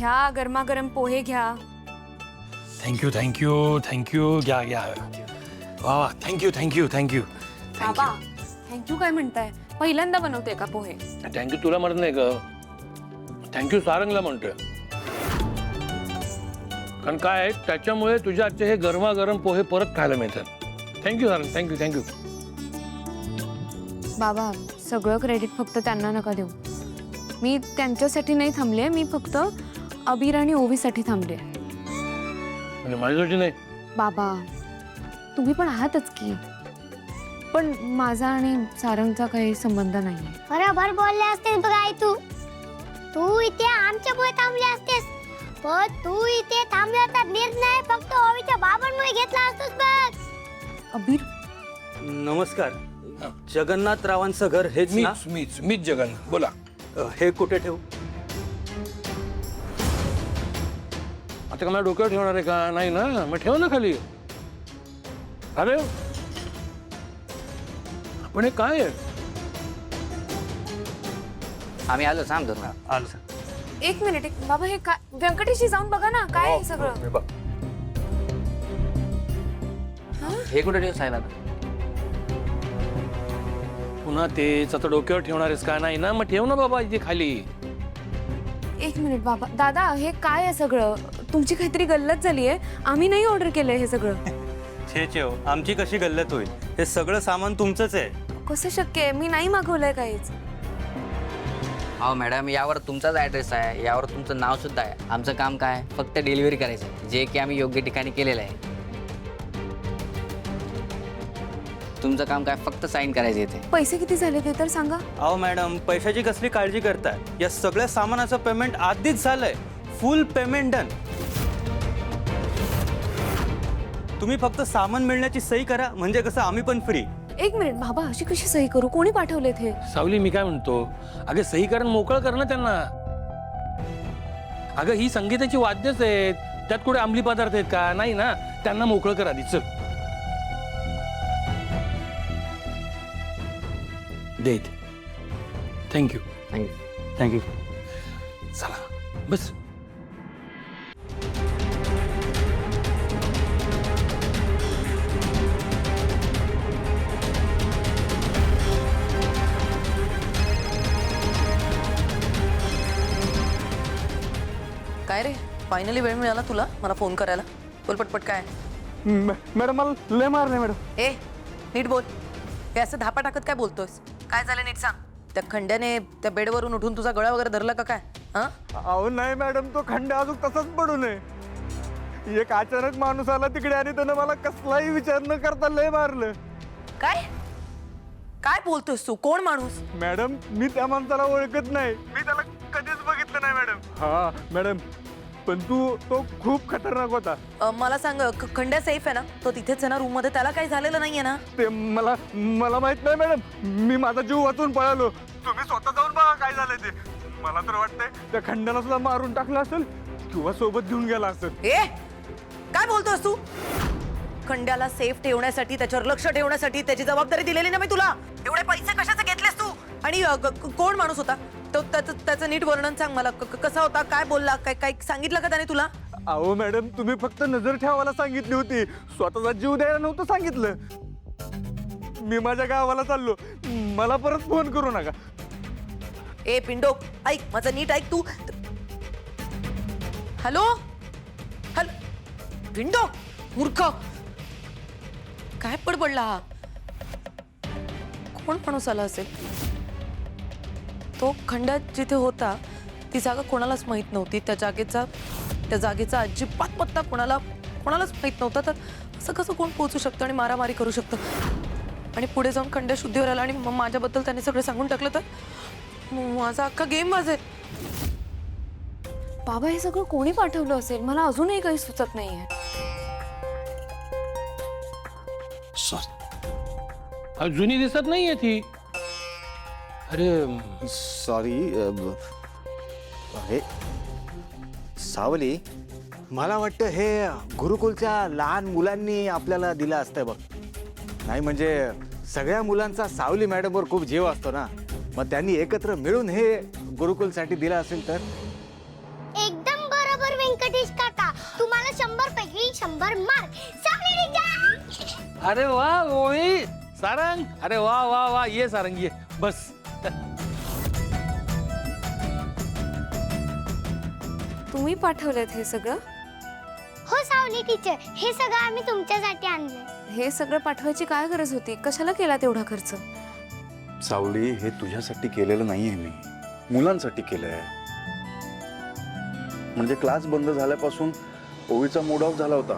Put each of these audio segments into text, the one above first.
घ्या, गरमागरम पोहे घ्या. Thank you thank you thank you. घ्या घ्या. वा वा, थँक्यू थँक्यू थँक्यू. बाबा थँक्यू काय म्हणताय? पहिल्यांदा बनवते का पोहे? थँक्यू तुला म्हणत नाही ग, थँक्यू सारंगला म्हणतोय. कारण काय त्याच्यामुळे तुझ्या आजचे हे गरमागरम पोहे परत खायला मिळतात. Thank you Sarang, thank you thank you. बाबा सगळं क्रेडिट फक्त त्यांना नका देऊ. मी त्यांच्यासाठी नाही थांबले, मी फक्त अबीर आणि ओवीसाठी थांबले. म्हणजे माझ्यासाठी नाही. बाबा तुम्ही पण आहातच की, पण माझा आणि सारंगचा काही संबंध नाहीये. बरोबर बोलले असतेस बघ आई. तू इथे आमच्यामुळे थांबले असतेस, पण तू इथे थांबल्याचा निर्णय फक्त ओवीच्या बाबांमुळे घेतला असतोस बघ. अबीर नमस्कार. जगन्नाथरावांचं घर हेच ना? मीच जगन. बोला. हे कुठे ठेवू? आता का मला डोक्यावर ठेवणार आहे का? नाही ना, मग ठेव ना खाली. अरे पण हे काय आहे? आम्ही आलो, सांग दोन. आलो सर. एक मिनिट. बाबा हे काय? व्यंकटेशी जाऊन बघा ना काय आहे सगळं. हे कुठे ठेव साहेब आता? पुन्हा तेच आता डोक्यावर ठेवणार आहेस का? नाही ना, मग ठेव ना बाबा इथे खाली. एक मिनिट बाबा. दादा हे काय आहे सगळं? तुमची काहीतरी गल्लत झाली आहे. आम्ही नाही ऑर्डर केलंय हे सगळं. छे हो, आमची कशी गल्लत होईल? हे सगळं सामान तुमचंच आहे. कसं शक्य आहे? मी नाही मागवलंय काहीच. अहो मॅडम, यावर तुमचाच ॲड्रेस आहे, यावर तुमचं नाव सुद्धा आहे. आमचं काम काय? फक्त डिलिव्हरी करायचं, जे की आम्ही योग्य ठिकाणी केलेलं आहे. तुमचं काम काय? फक्त साईन करायचं इथे. पैसे किती झाले ते तर सांगा. अहो मॅडम, पैशाची कसली काळजी करताय? या सगळ्या सामानाचं पेमेंट आधीच झालंय. फुल पेमेंट डन. तुम्ही फक्त सामान मिळण्याची सही करा, म्हणजे कसं आम्ही पण फ्री. एक मिनिट बाबा, अशी कशी सही करू? कोणी पाठवलेत हे? सावली मी काय म्हणतो, अगं सही कारण मोकळं कर ना त्यांना. अगं ही संगीताची वाद्यच आहेत, त्यात कुठे अंमली पदार्थ आहेत का? नाही ना, त्यांना मोकळं कर आधी. चल देत. Thank you thank you. थँक्यू. चला बस. काय रे, फायनली वेळ मिळाला तुला मला फोन करायला? बोल पटपट. काय मॅडम मला लय मार नाही मॅडम. ए नीट बोल. हे असं धापा टाकत काय बोलतोयस? काय झालं नीट सांग. त्या खंड्याने त्या बेडवरून उठून तुझा गळा वगैरे धरला का काय? हा? अहो नाही मॅडम, तो खंड अजून तसाच पडू नये. एक अचानक माणूस आला तिकडे आणि त्यानं मला कसलाही विचार न करता लय मारलं. काय काय बोलतोयस तू? कोण माणूस? मॅडम मी त्या माणसाला ओळखत नाही, मी त्याला कधीच बघितलं नाही मॅडम. हा मॅडम, पण तो खूप खतरनाक होता. मला सांग, खंड्या सेफ आहे ना? तो तिथेच आहे ना रूम मध्ये? त्याला काही झालेलं नाहीये ना? ते मला माहित नाही मॅडम, मी माझा जीव वाचून पळालो. तुम्ही स्वतः जाऊन बघा काय झालंय ते. मला तर वाटतंय त्या खंड्याला सुद्धा मारून टाकलं असेल किंवा सोबत घेऊन गेला असेल. ए काय बोलतोस तू? खंड्याला सेफ ठेवण्यासाठी, त्याच्यावर लक्ष ठेवण्यासाठी त्याची जबाबदारी दिलेली ना मी तुला. एवढे पैसे कशाचे घेतलेस तू? आणि कोण माणूस होता तो? त्याचं नीट वर्णन सांग मला. कसा होता? काय बोलला? काय सांगितलं का त्याने तुला? अहो मॅडम, तुम्ही फक्त नजर ठेवायला सांगितली होती, स्वतःचा जीव द्यायला नव्हतं सांगितलं. मी माझ्या गावाला चाललो, मला परत फोन करू नका. ए पिंडो, ऐक माझं नीट ऐक तू. हॅलो हॅलो पिंडो, मूर्ख. काय पडला हा? कोण माणूस आला असेल? तो खंड्यात जिथे होता ती जागा कोणालाच माहित नव्हती. त्या जागेचा अजिबात पत्ता कोणालाच माहित नव्हता. तर असं कसं कोण पोहोचू शकतं आणि मारामारी करू शकतं? आणि पुढे जाऊन खंड्या शुद्धीवर आला आणि माझ्याबद्दल त्याने सगळं सांगून टाकलं तर माझा अख्खा गेम वाजेल. बाबा हे सगळं कोणी पाठवलं असेल? मला अजूनही काही सुचत नाहीये. जुनी दिसत नाहीये ती. अरे सॉरी. हे सावली, मला वाटतं हे गुरुकुलच्या लहान मुलांनी आपल्याला दिलं असतं बघ. नाही म्हणजे सगळ्या मुलांचा सावली मॅडमवर खूप जीव असतो ना, मग त्यांनी एकत्र मिळून हे गुरुकुलसाठी दिलं असेल तर. एकदम व्यंकटेश काका तुम्हाला 100 पैकी 100 मार्क. सावली टीचर. अरे वा ओळी सारंग, अरे वा वा वा, ये सारंग ये बस. तुम्ही पाठवलेत हे सगळं? हो सावली टीचर, हे सगळं आम्ही तुमच्यासाठी आणलंय. हे सगळं पाठवायची काय गरज होती? कशाला केला तेवढा खर्च? सावली, हे तुझ्यासाठी केलेलं नाहीये मी, मुलांसाठी केलंय. म्हणजे क्लास बंद झाल्यापासून ओवीचा मूड ऑफ झाला होता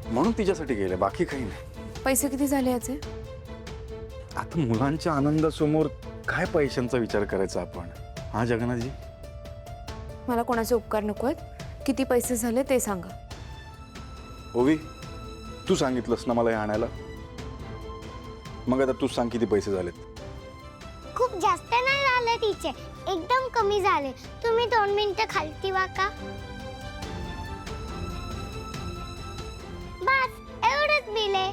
म्हणून तिच्यासाठी केलंय, बाकी काही नाही. पैसे किती झाले याचे? आता मुलांच्या आनंदासमोर काय पैशांचा विचार करायचा आपण, हा जगन्नाथजी? मला कोणाचे उपकार नको आहेत. किती पैसे झाले ते सांगा. ओवी, तू सांगितलंस ना मला हे आणायला, मग आता तूच सांग किती पैसे झालेत. खूप जास्त नाही झालं टीचर, एकदम कमी झाले. तुम्ही 2 मिनिटं खालती वाका. बस एवढंच बिल आहे.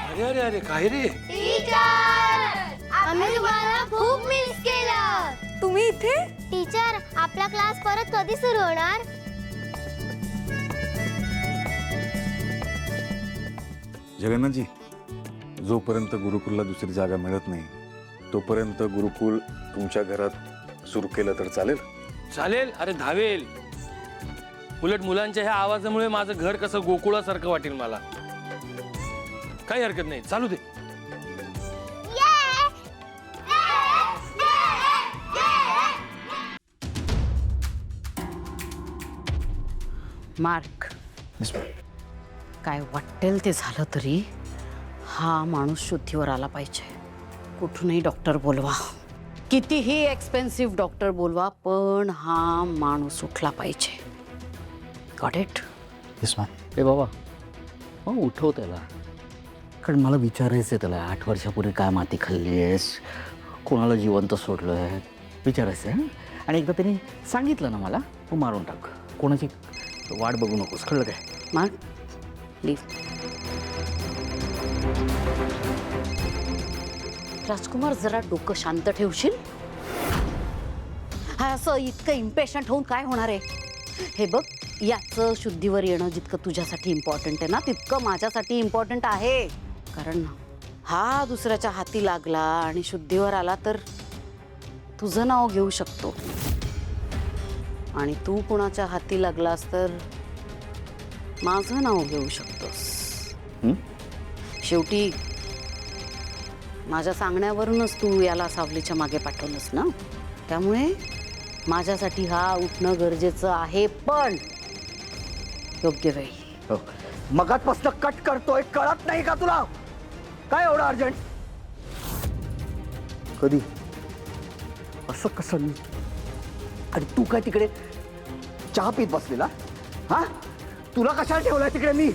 अरे अरे अरे काय रे? टीचर, आम्ही तुम्हाला खूप मिस केलं. तुम्ही इथे? टीचर, आपला क्लास परत कधी सुरू होणार? जगन्नाथजी, जोपर्यंत गुरुकुलला दुसरी जागा मिळत नाही तोपर्यंत गुरुकुल तुमच्या घरात सुरू केलं तर चालेल? चालेल, अरे धावेल. उलट मुलांच्या ह्या आवाजामुळे माझं घर कसं गोकुळासारखं वाटेल मला. काही हरकत नाही, चालू दे. मार्क, काय वाटेल ते झालं तरी हा माणूस शुद्धीवर आला पाहिजे. कुठूनही डॉक्टर बोलवा, कितीही एक्सपेन्सिव्ह डॉक्टर बोलवा, पण हा माणूस उठला पाहिजे. Got it? ए बाबा, मग उठव त्याला, कारण मला विचारायचं आहे त्याला, 8 वर्षापूर्वी काय माती खाल्ली आहेस, कोणाला जिवंत सोडलं आहे, विचारायचं आहे. आणि एकदा त्यांनी सांगितलं ना मला, तू मारून टाक, कोणाची वाट बघू नकोस, कळलं काय? Mark, please. राजकुमार, जरा डोकं शांत ठेवशील? हा, असं इतकं इम्पेशंट होऊन काय होणार आहे? हे बघ, याचं शुद्धीवर येणं जितकं तुझ्यासाठी इम्पॉर्टंट आहे ना, तितकं माझ्यासाठी इम्पॉर्टंट आहे. कारण हा दुसऱ्याच्या हाती लागला आणि शुद्धीवर आला तर तुझं नाव घेऊ शकतो, आणि तू कुणाच्या हाती लागलास तर माझं नाव घेऊ शकतोस. शेवटी माझ्या सांगण्यावरूनच तू याला सावलीच्या मागे पाठवलंस ना, त्यामुळे माझ्यासाठी हा उठणं गरजेचं आहे, पण योग्य वेळी. हो, मगातपासून कट करतोय, कळत नाही का तुला? काय एवढं अर्जंट? कधी? असं कसं? आणि तू काय तिकडे चहा पीत बसलेला? हा, तुला कशाला ठेवलाय तिकडे? मी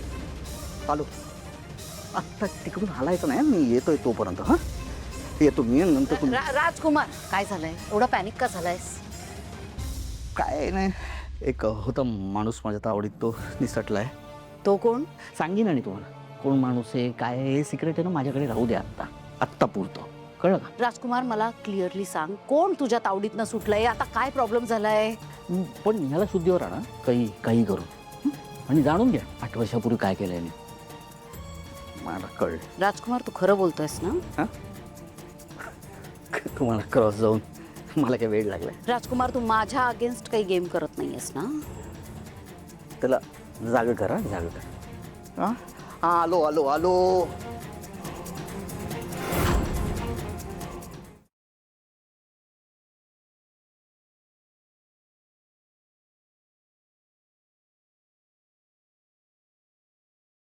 आलो आत्ता, तिकडून हालायचं नाही, मी येतोय तोपर्यंत. हा, येतो मी, नंतर तुम्ही. राजकुमार, काय झालंय? एवढा पॅनिक का झालायस? काय नाही, एक होता माणूस माझ्या आवडीत, तो निसटलाय. तो कोण? सांगीन आणि तुम्हाला कोण माणूस आहे, काय हे सिक्रेट आहे ना, माझ्याकडे राहू द्या आत्ता पुरतो, कळलं का? राजकुमार, मला क्लिअरली सांग, कोण तुझ्या तावडीतनं सुटलंय? आता काय प्रॉब्लेम झालाय? पण ह्याला शुद्धीवर आणा, काही करून, आणि जाणून घ्या 8 वर्षापूर्वी काय केलंय मी. मला कळलं. राजकुमार, तू खरं बोलतोयस ना? हां, तुम्हाला क्रॉस जाऊन मला काय वेळ लागलाय? राजकुमार, तू माझ्या अगेन्स्ट काही गेम करत नाहीयेस ना? त्याला जागा करा, जागा करा. हां, आलो.